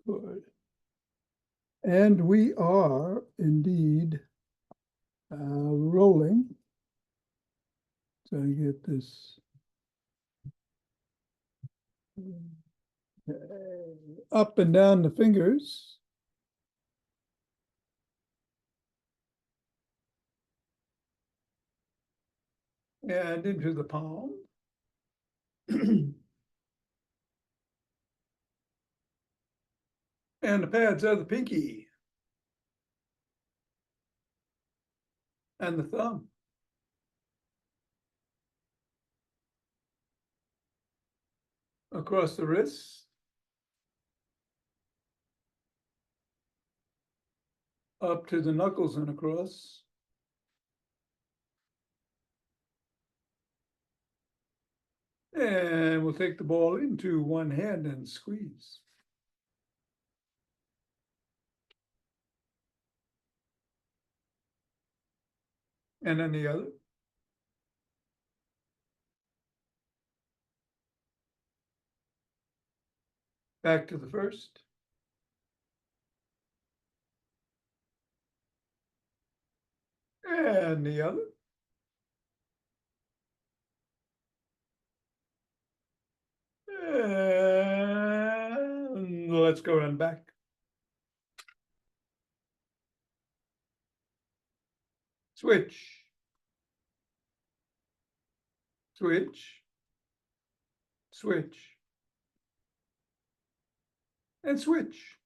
Good. And we are indeed rolling. So I get this up and down the fingers. And into the palm. And the pads are the pinky and the thumb. Across the wrists. Up to the knuckles and across. And we'll take the ball into one hand and squeeze. And then the other. Back to the first. And the other. And let's go run back. Switch. Switch. Switch. And switch.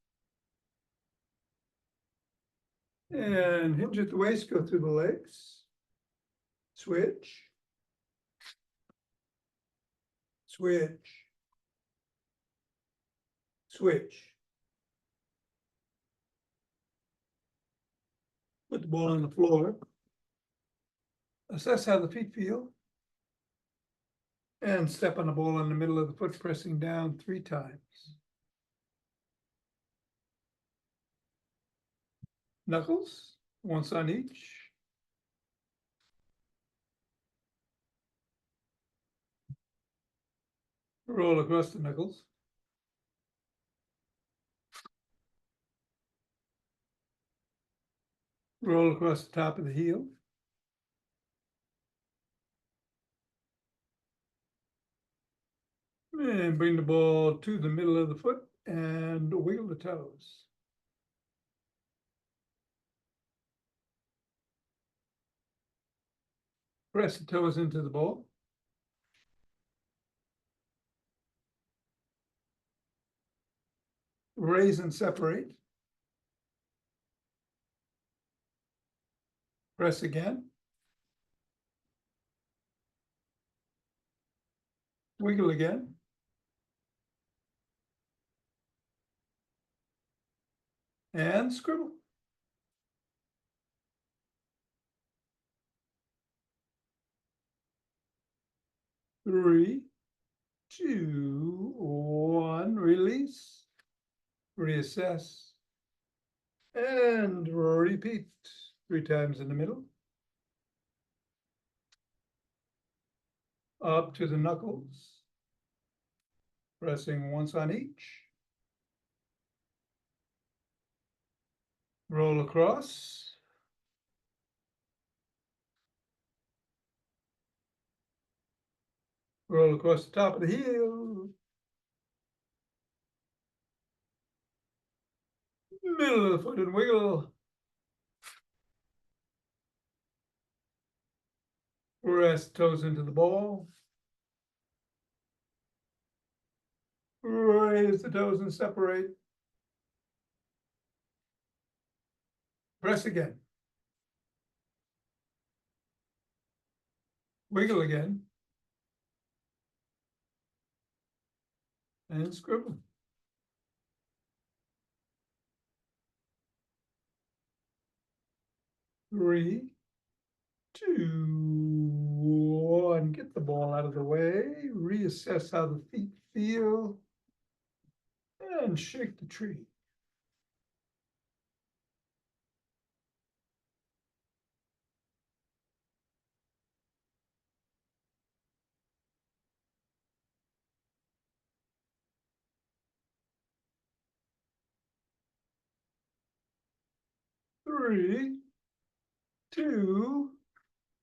And hinge at the waist, go through the legs. Switch. Switch. Switch. Put the ball on the floor. Assess how the feet feel. And step on the ball in the middle of the foot, pressing down 3 times. Knuckles, once on each. Roll across the knuckles. Roll across the top of the heel. And bring the ball to the middle of the foot and wiggle the toes. Press the toes into the ball. Raise and separate. Press again. Wiggle again. And scribble. Three, two, one, release, reassess, and repeat 3 times in the middle. Up to the knuckles, pressing once on each. Roll across. Roll across the top of the heel. Middle of the foot and wiggle. Press toes into the ball. Raise the toes and separate. Press again. Wiggle again. And scribble. Three, two, one. Get the ball out of the way. Reassess how the feet feel. And shake the tree. 3, 2,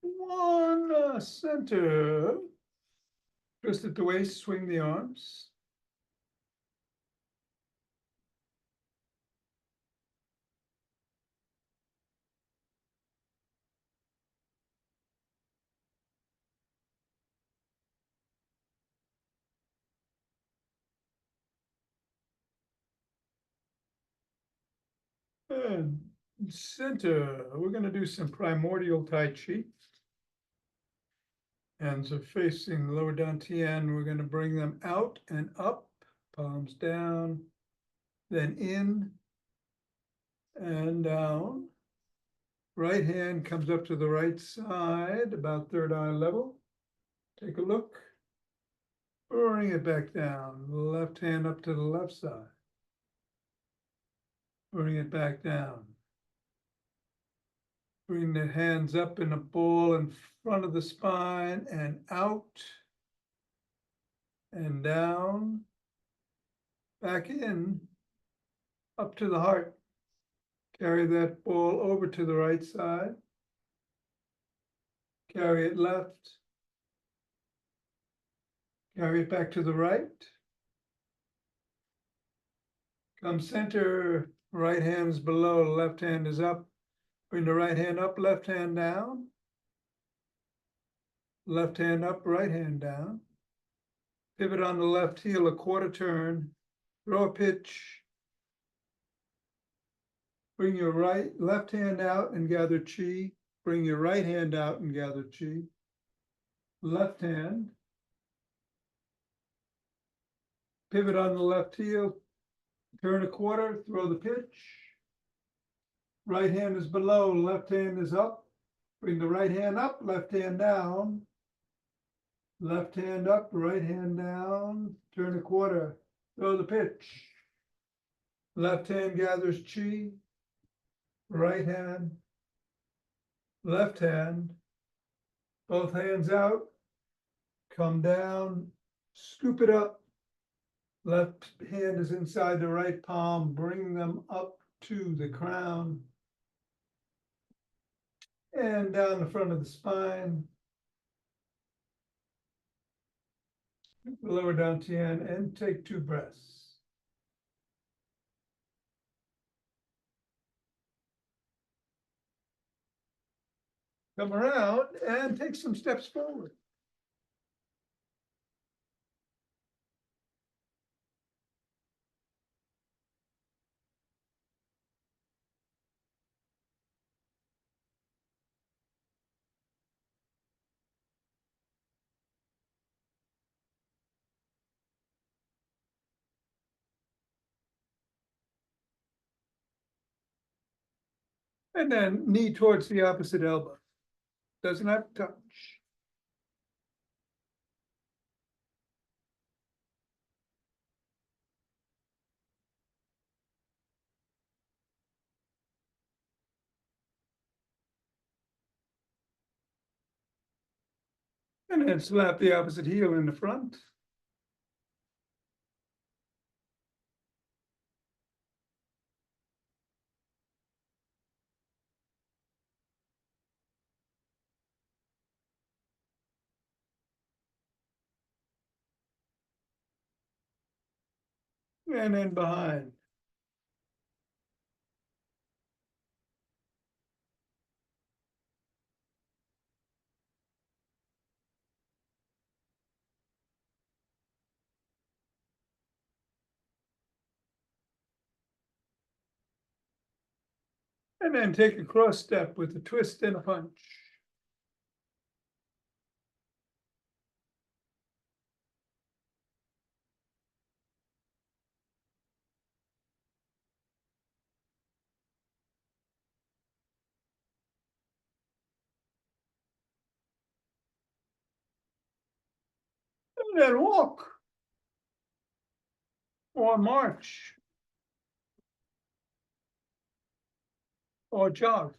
1, center. Twist at the waist, swing the arms. And center, we're going to do some primordial Tai Chi. Hands are facing lower dantian. We're going to bring them out and up, palms down, then in and down. Right hand comes up to the right side, about third eye level. Take a look. Bring it back down. Left hand up to the left side. Bring it back down. Bring the hands up in a ball in front of the spine and out and down, back in, up to the heart. Carry that ball over to the right side. Carry it left. Carry it back to the right. Come center, right hand is below, left hand is up. Bring the right hand up, left hand down. Left hand up, right hand down. Pivot on the left heel, a quarter turn. Throw a pitch. Bring your left hand out and gather chi. Bring your right hand out and gather chi. Left hand. Pivot on the left heel. Turn a quarter, throw the pitch. Right hand is below, left hand is up. Bring the right hand up, left hand down. Left hand up, right hand down. Turn a quarter, throw the pitch. Left hand gathers chi. Right hand. Left hand. Both hands out. Come down, scoop it up. Left hand is inside the right palm. Bring them up to the crown. And down the front of the spine. Lower dantian and take 2 breaths. Come around and take some steps forward. And then knee towards the opposite elbow. Doesn't have to touch. And then slap the opposite heel in the front. And then behind. And then take a cross step with a twist and a punch. And then walk. Or march. Or jog.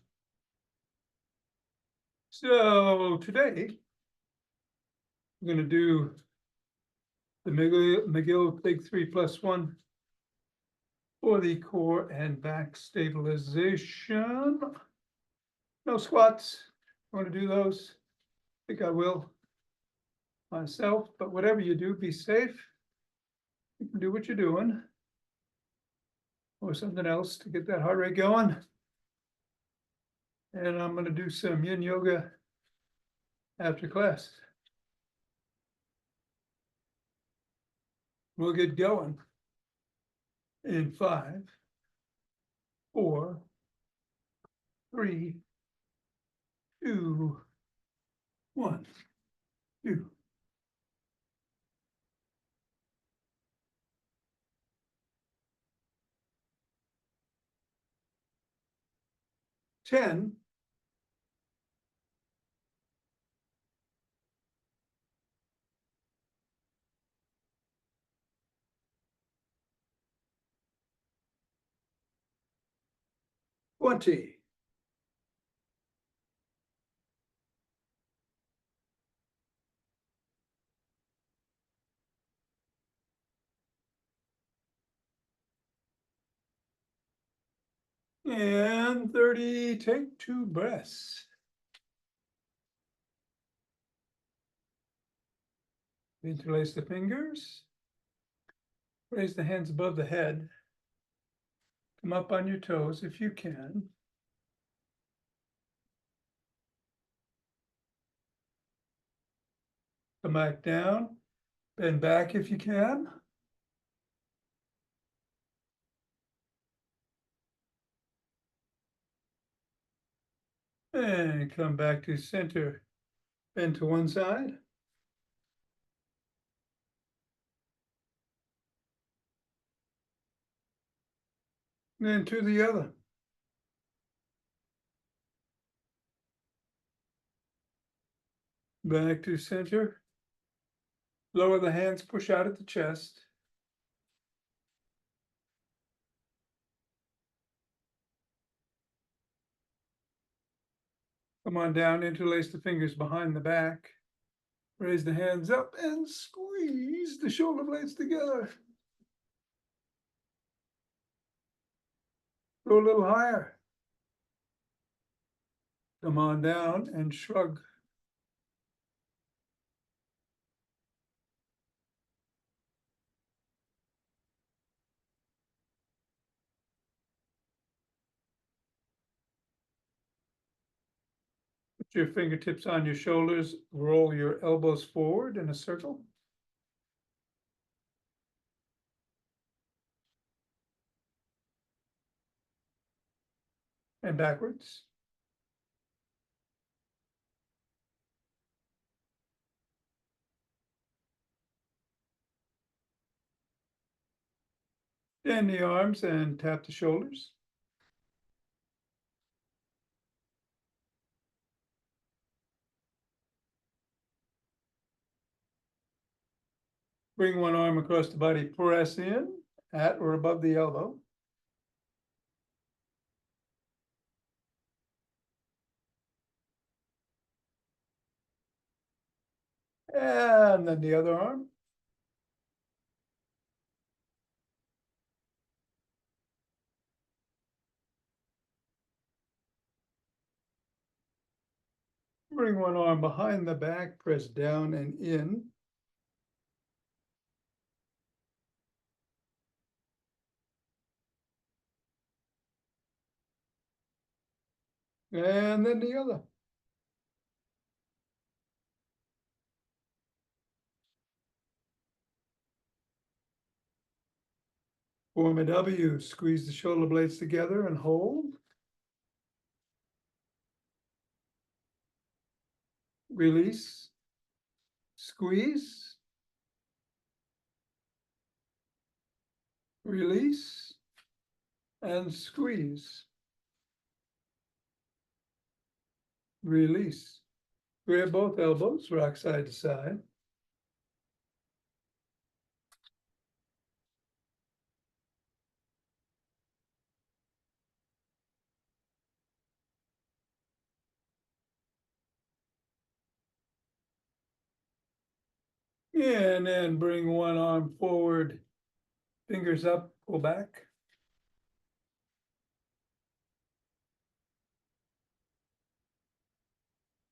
So today, we're going to do the McGill Big 3+1 for the core and back stabilization. No squats. Want to do those? I think I will myself, but whatever you do, be safe. You can do what you're doing. Or something else to get that heart rate going. And I'm going to do some yin yoga after class. We'll get going in 5, 4, 3, 2, 1, 2. 10. 20. 30. Take 2 breaths. Interlace the fingers. Raise the hands above the head. Come up on your toes if you can. Come back down. Bend back if you can. And come back to center. Bend to one side. Then to the other. Back to center. Lower the hands, push out at the chest. Come on down, interlace the fingers behind the back. Raise the hands up and squeeze the shoulder blades together. Go a little higher. Come on down and shrug. Put your fingertips on your shoulders, roll your elbows forward in a circle. And backwards. Bend the arms and tap the shoulders. Bring one arm across the body, press in at or above the elbow. And then the other arm. Bring one arm behind the back, press down and in. And then the other. Form a W, squeeze the shoulder blades together and hold. Release. Squeeze. Release. And squeeze. Release. Grab both elbows, rock side to side. And then bring one arm forward, fingers up, pull back.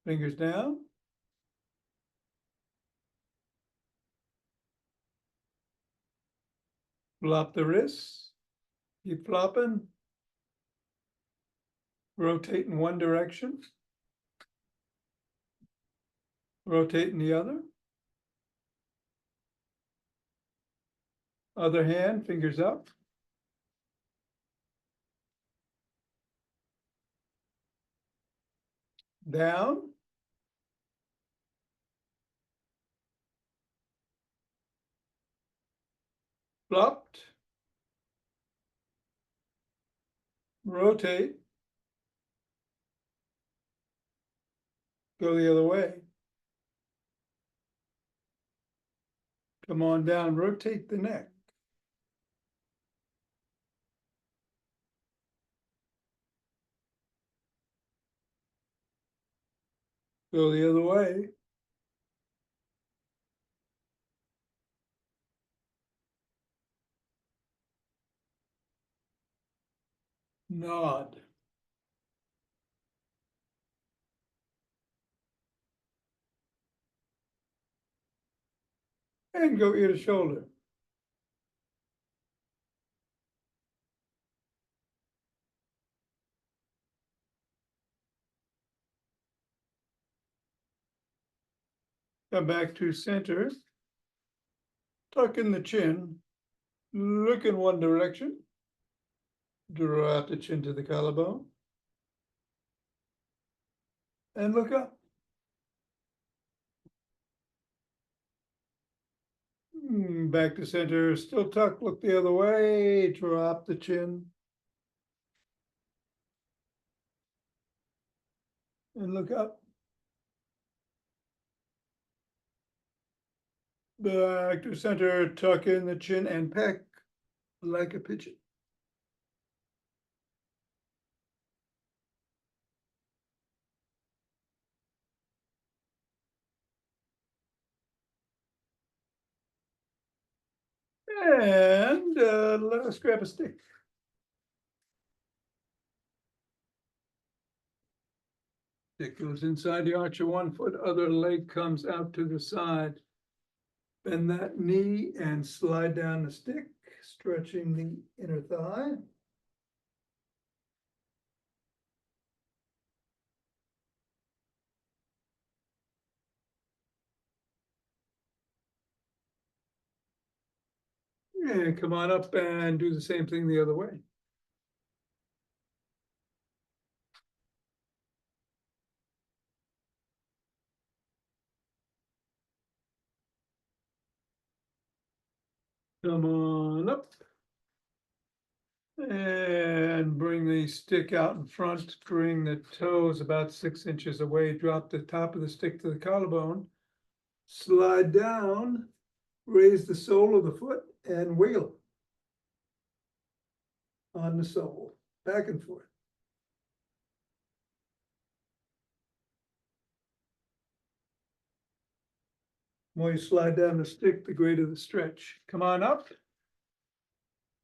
Fingers down. Flop the wrists. Keep flopping. Rotate in one direction. Rotate in the other. Other hand, fingers up. Down. Flopped. Rotate. Go the other way. Come on down, rotate the neck. Go the other way. Nod. And go ear to shoulder. Come back to center. Tuck in the chin. Look in one direction. Draw out the chin to the collarbone. And look up. Back to center, still tuck, look the other way, drop the chin. And look up. Back to center, tuck in the chin and peck like a pigeon. And let us grab a stick. Stick goes inside the arch of 1 foot, other leg comes out to the side. Bend that knee and slide down the stick, stretching the inner thigh. And come on up and do the same thing the other way. Come on up. And bring the stick out in front, bring the toes about 6 inches away, drop the top of the stick to the collarbone, slide down, raise the sole of the foot and wiggle on the sole, back and forth. The more you slide down the stick, the greater the stretch. Come on up.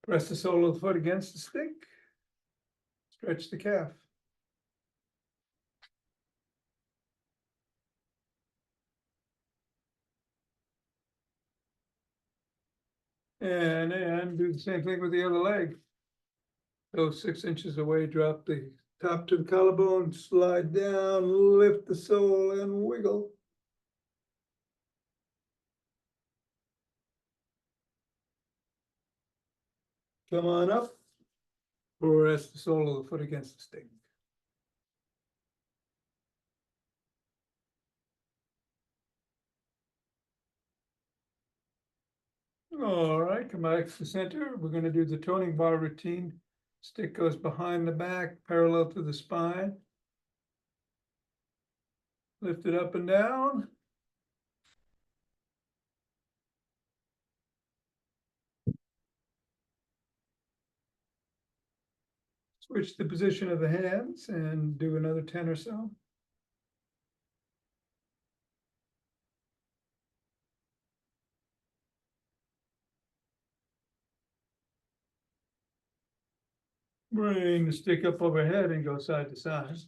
Press the sole of the foot against the stick. Stretch the calf. And do the same thing with the other leg. Go 6 inches away, drop the top to the collarbone, slide down, lift the sole and wiggle. Come on up, or rest the sole of the foot against the stick. All right, come back to the center. We're going to do the toning bar routine. Stick goes behind the back, parallel to the spine. Lift it up and down. Switch the position of the hands and do another 10 or so. Bring the stick up overhead and go side to side.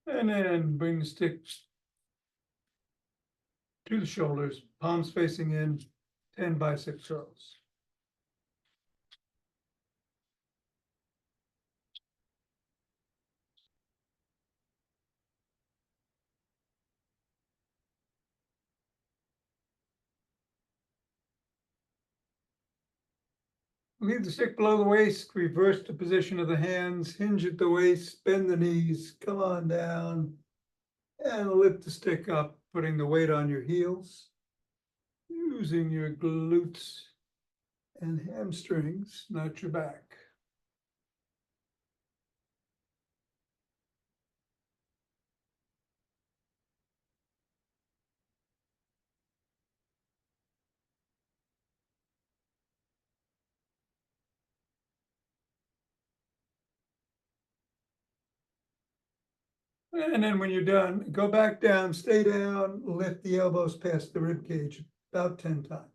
And then bring the stick to the shoulders, palms facing in, 10 bicep curls. Leave the stick below the waist, reverse the position of the hands, hinge at the waist, bend the knees, come on down. And lift the stick up, putting the weight on your heels, using your glutes and hamstrings, not your back. And then when you're done, go back down, stay down, lift the elbows past the rib cage about 10 times.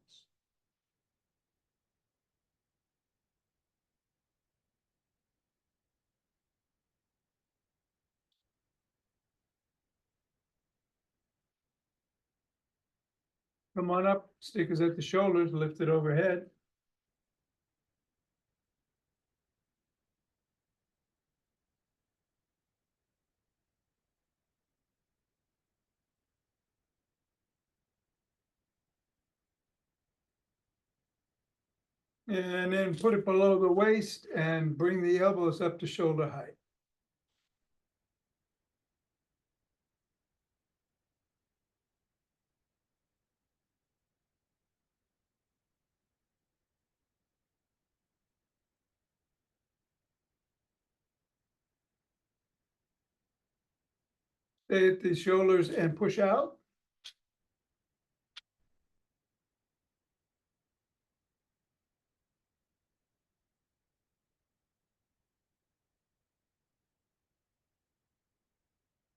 Come on up, stick is at the shoulders, lift it overhead. And then put it below the waist and bring the elbows up to shoulder height. Stay at the shoulders and push out.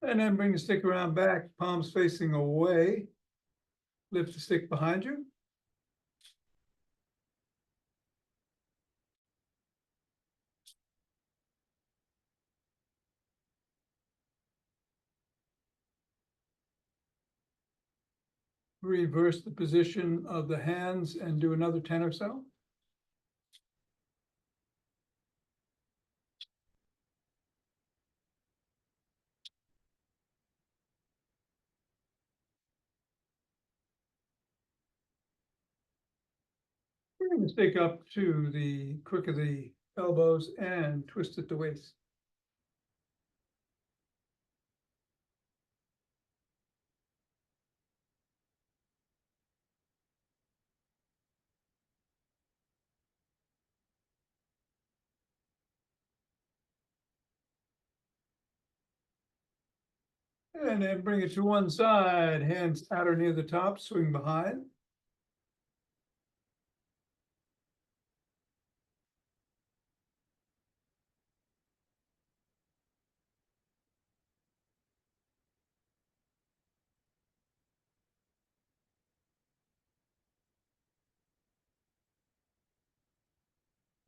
And then bring the stick around back, palms facing away. Lift the stick behind you. Reverse the position of the hands and do another 10 or so. Bring the stick up to the crook of the elbows and twist at the waist. And then bring it to one side, hands out or near the top, swing behind.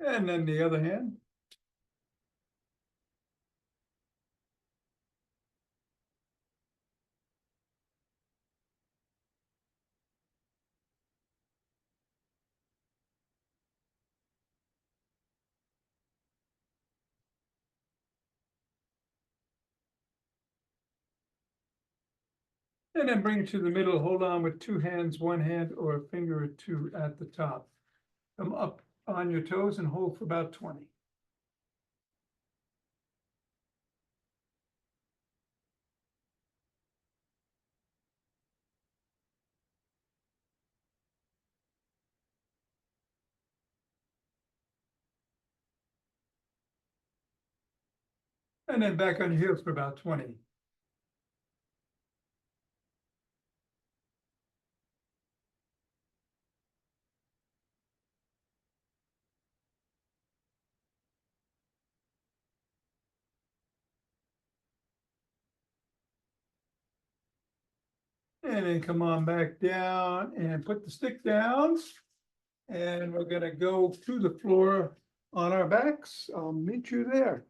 And then the other hand. And then bring it to the middle, hold on with two hands, one hand or a finger or two at the top. Come up on your toes and hold for about 20. And then back on your heels for about 20. And then come on back down and put the stick down. And we're gonna go to the floor on our backs. I'll meet you there.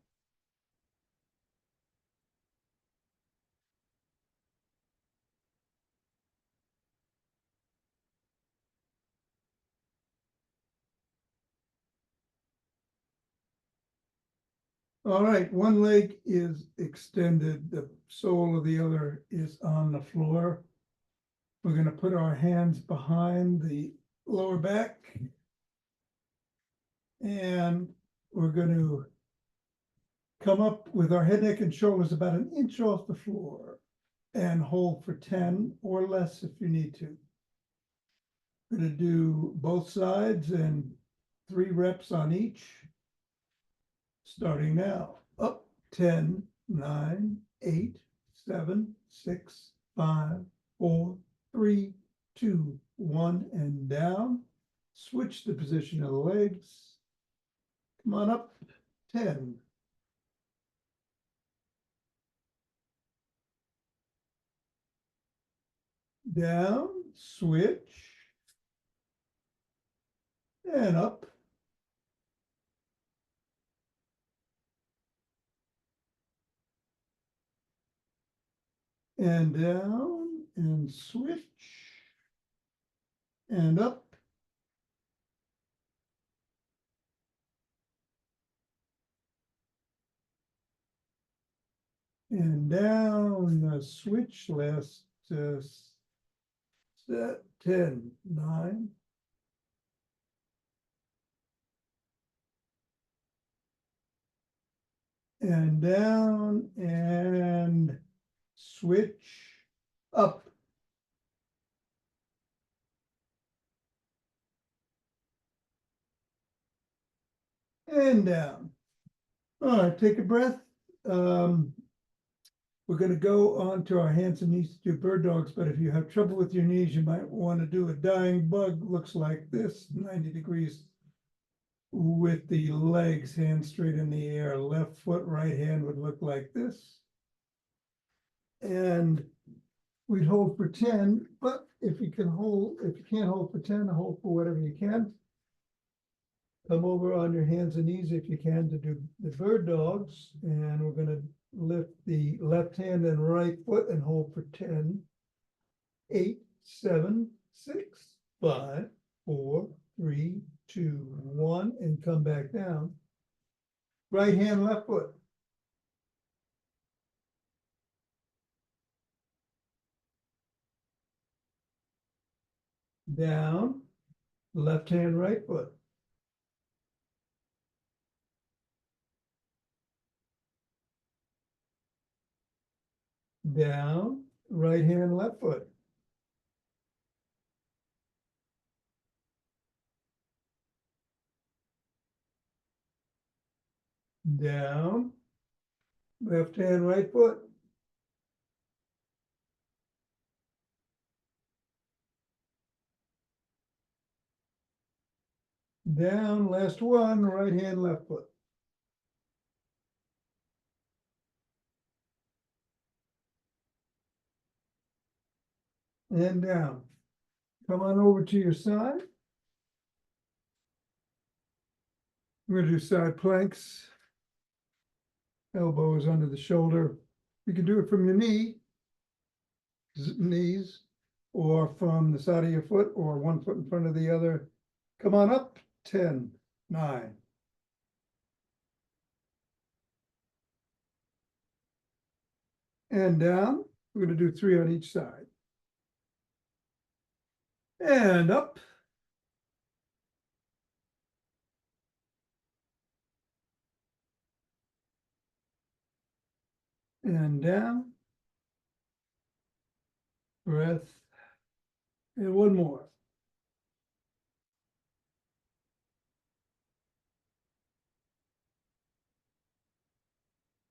All right, one leg is extended, the sole of the other is on the floor. We're gonna put our hands behind the lower back. And we're gonna come up with our head, neck, and shoulders about an inch off the floor and hold for 10 or less if you need to. We're gonna do both sides and 3 reps on each. Starting now, up 10, 9, 8, 7, 6, 5, 4, 3, 2, 1, and down. Switch the position of the legs. Come on up, 10. Down, switch. And up. And down, and switch. And up. And down, switch, last set, 10, 9. And down, and switch, up. And down. All right, take a breath. We're gonna go on to our hands and knees to do bird dogs, but if you have trouble with your knees, you might want to do a dying bug. Looks like this, 90 degrees with the legs, hands straight in the air. Left foot, right hand would look like this. And we'd hold for 10, but if you can't hold for 10, hold for whatever you can. Come over on your hands and knees if you can to do the bird dogs, and we're gonna lift the left hand and right foot and hold for 10, 8, 7, 6, 5, 4, 3, 2, 1, and come back down. Right hand, left foot. Down, left hand, right foot. Down, right hand, left foot. Down, left hand, right foot. Down, last one, right hand, left foot. And down. Come on over to your side. We're gonna do side planks. Elbows under the shoulder. You can do it from your knees, or from the side of your foot, or one foot in front of the other. Come on up, 10, 9. And down. We're gonna do 3 on each side. And up. And down. Breath. And one more.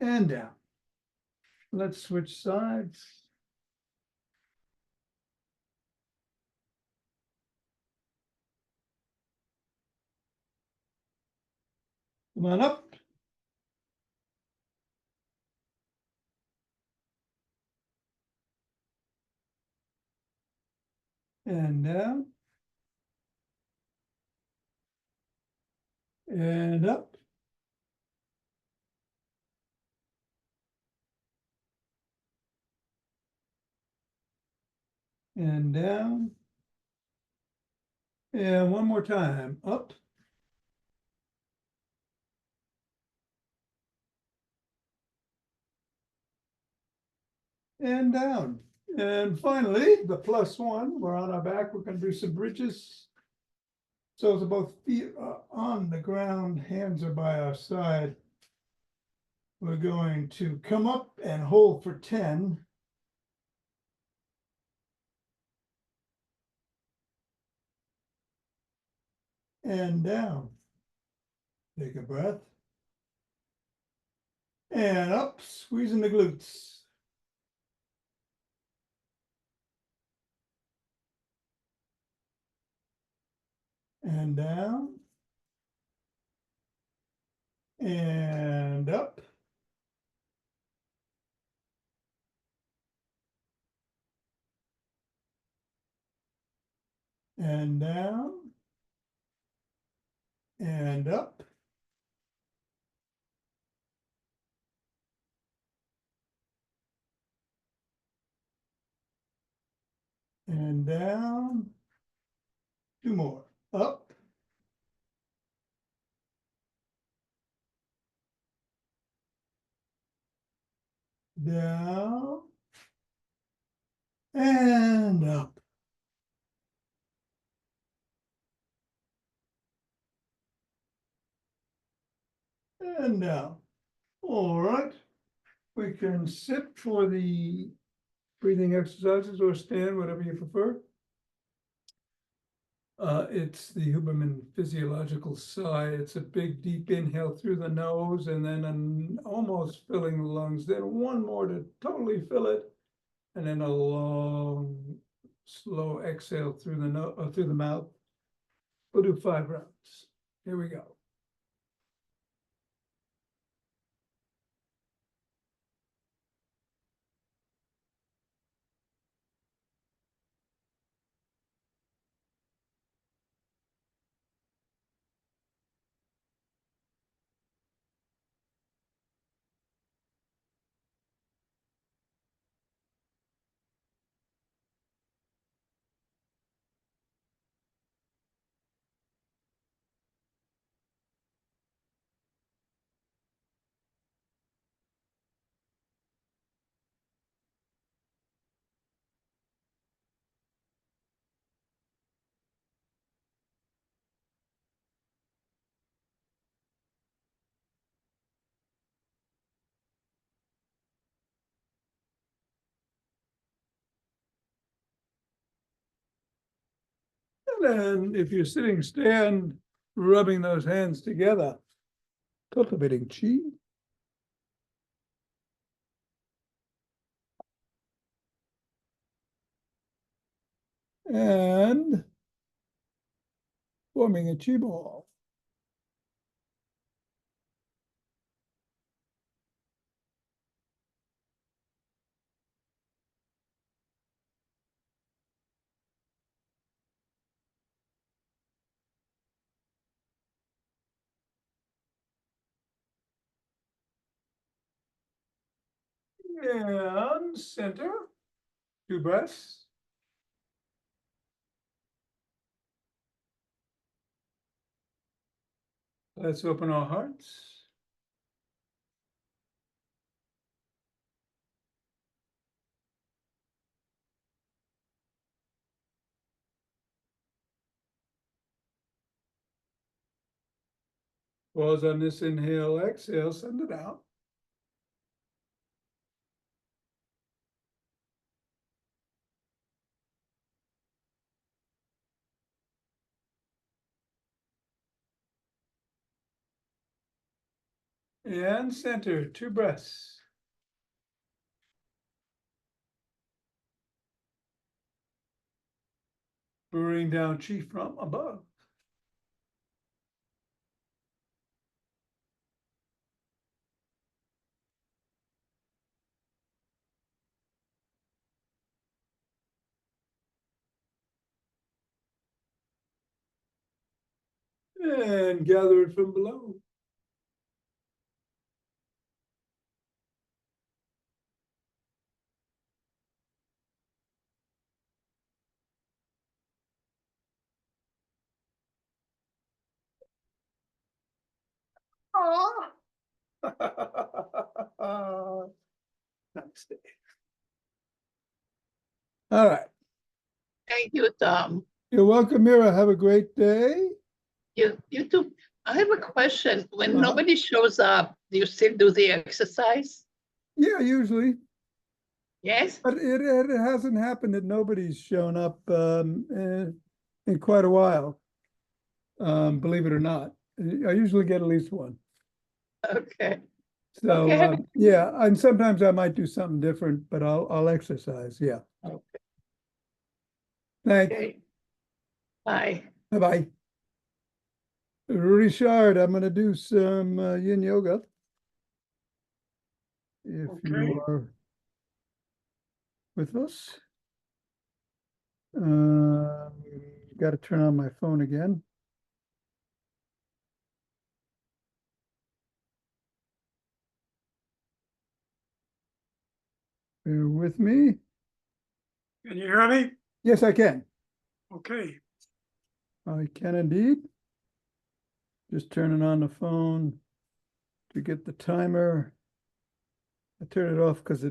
And down. Let's switch sides. Come on up. And down. And up. And down. And one more time, up. and down. And finally, the +1, we're on our back, we're gonna do some bridges. So it's both feet are on the ground, hands are by our side. We're going to come up and hold for 10. And down. Take a breath. And up, squeezing the glutes. And down. And up. And down. And up. And down. 2 more. Up. Down. And up. And down. All right. We can sit for the breathing exercises or stand, whatever you prefer. It's the Huberman physiological sigh. It's a big, deep inhale through the nose and then an almost filling the lungs. Then one more to totally fill it, and then a long, slow exhale through the through the mouth. We'll do 5 rounds. Here we go. And then if you're sitting, stand, rubbing those hands together, cultivating chi. And forming a chi ball. And center, 2 breaths. Let's open our hearts. Pause on this inhale, exhale, send it out. And center, 2 breaths. Bring down chi from above. And gather it from below. Ah. Namaste. All right. Thank you, Tom. You're welcome, Mira. Have a great day. You too. I have a question. When Uh-huh. nobody shows up, do you still do the exercise? Yeah, usually. Yes? But it hasn't happened that nobody's shown up in quite a while, believe it or not. I usually get at least one. Okay. So Okay. yeah, and sometimes I might do something different, but I'll exercise. Yeah. Okay. Thanks. Okay. Bye. Bye-bye. Richard, I'm going to do some yin yoga. If you are with us. Got to turn on my phone again. Bear with me. Can you hear me? Yes, I can. Okay. I can indeed. Just turning on the phone to get the timer. I turn it off because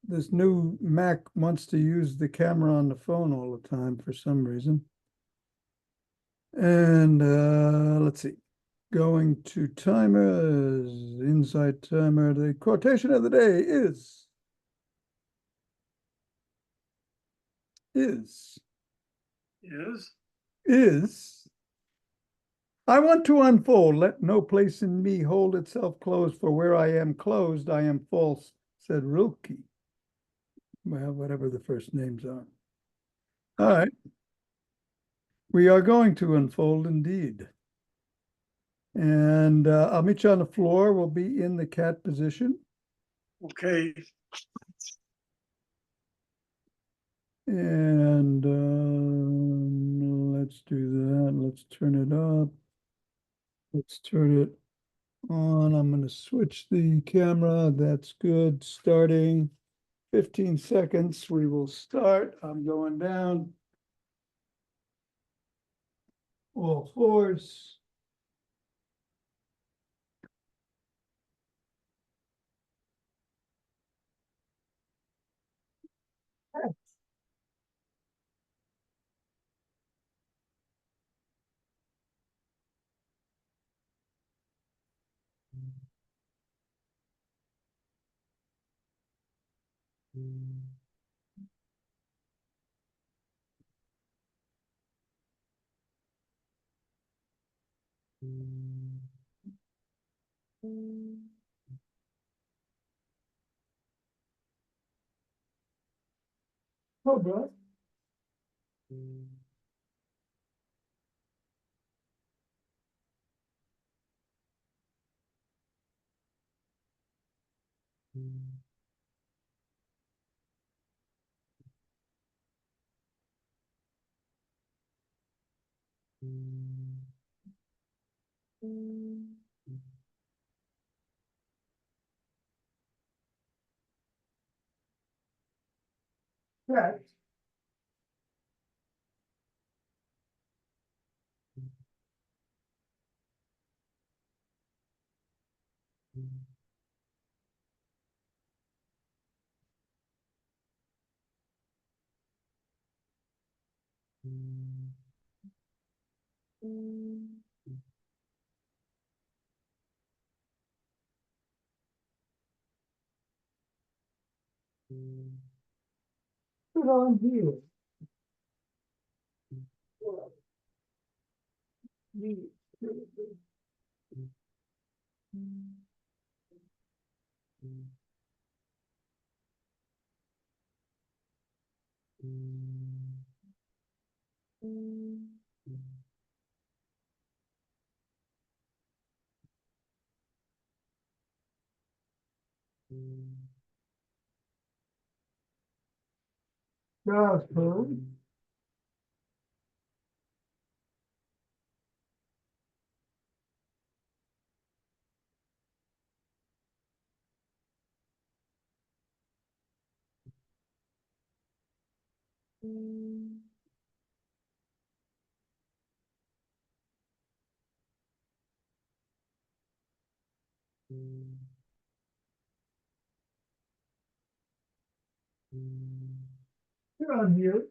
this new Mac wants to use the camera on the phone all the time for some reason. And let's see. Going to timers, inside timer. The quotation of the day is Is. I want to unfold, let no place in me hold itself closed, for where I am closed, I am false, said Rilke. Well, whatever the first names are. All right. We are going to unfold indeed. And I'll meet you on the floor. We'll be in the cat position. Okay. And let's do that. Let's turn it up. Let's turn it on. I'm going to switch the camera. That's good. Starting 15 seconds. We will start. I'm going down. All fours. Oh, bro. Cat. Put on here. Jasper. You're on mute.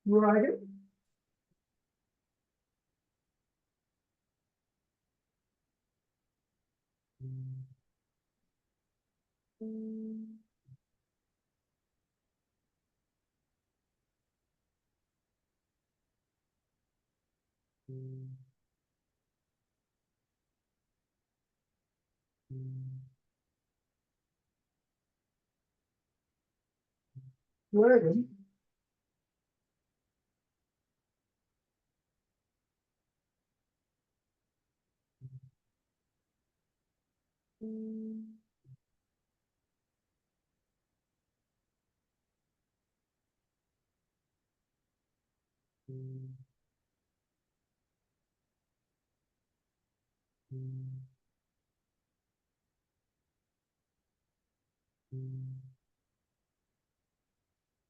Right. Dragon.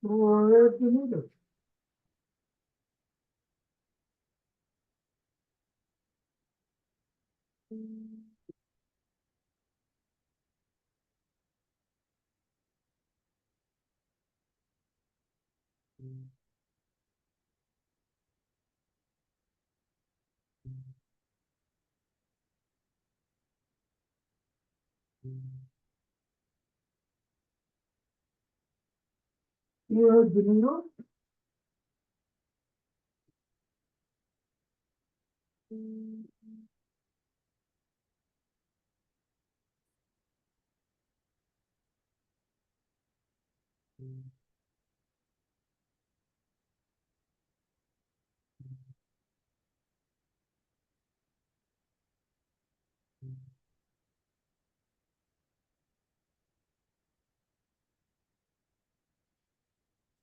Or the neither. You heard the needle?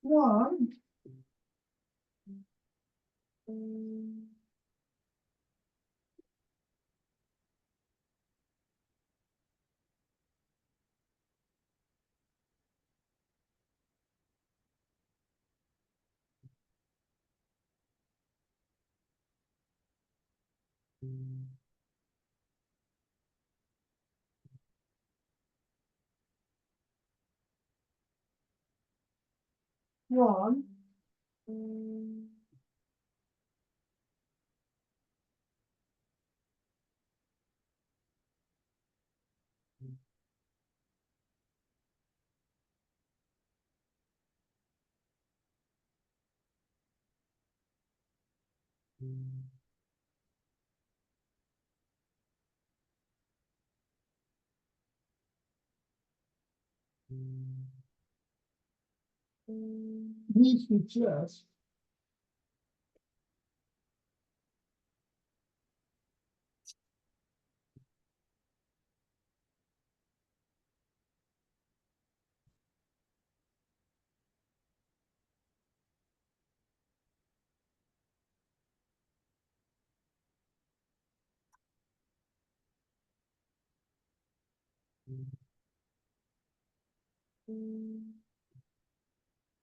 One. One. Needs to chest.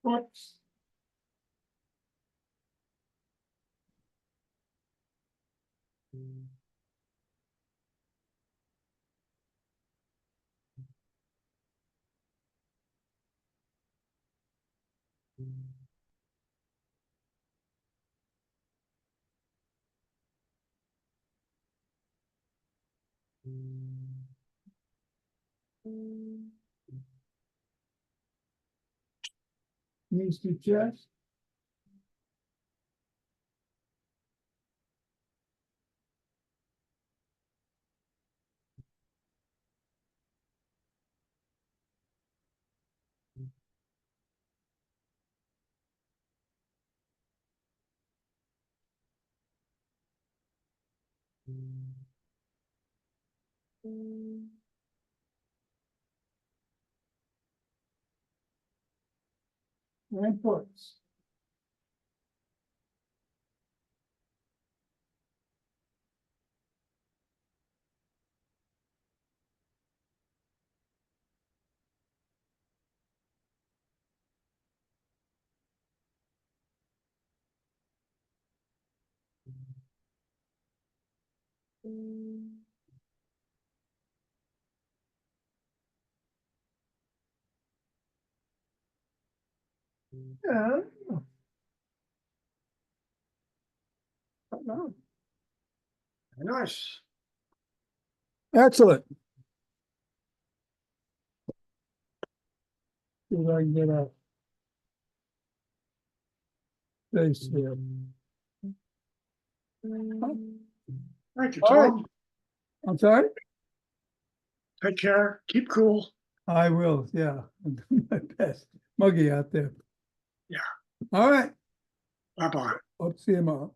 Whoops. Needs to chest. and puts. Yeah. Nice. Excellent. See if I can get a face here. Thank you, All right. Tom. I'm sorry? Take care. Keep cool. I will, yeah. I'll do my best. Muggy out there. Yeah. All right. Bye-bye. Hope to see you tomorrow.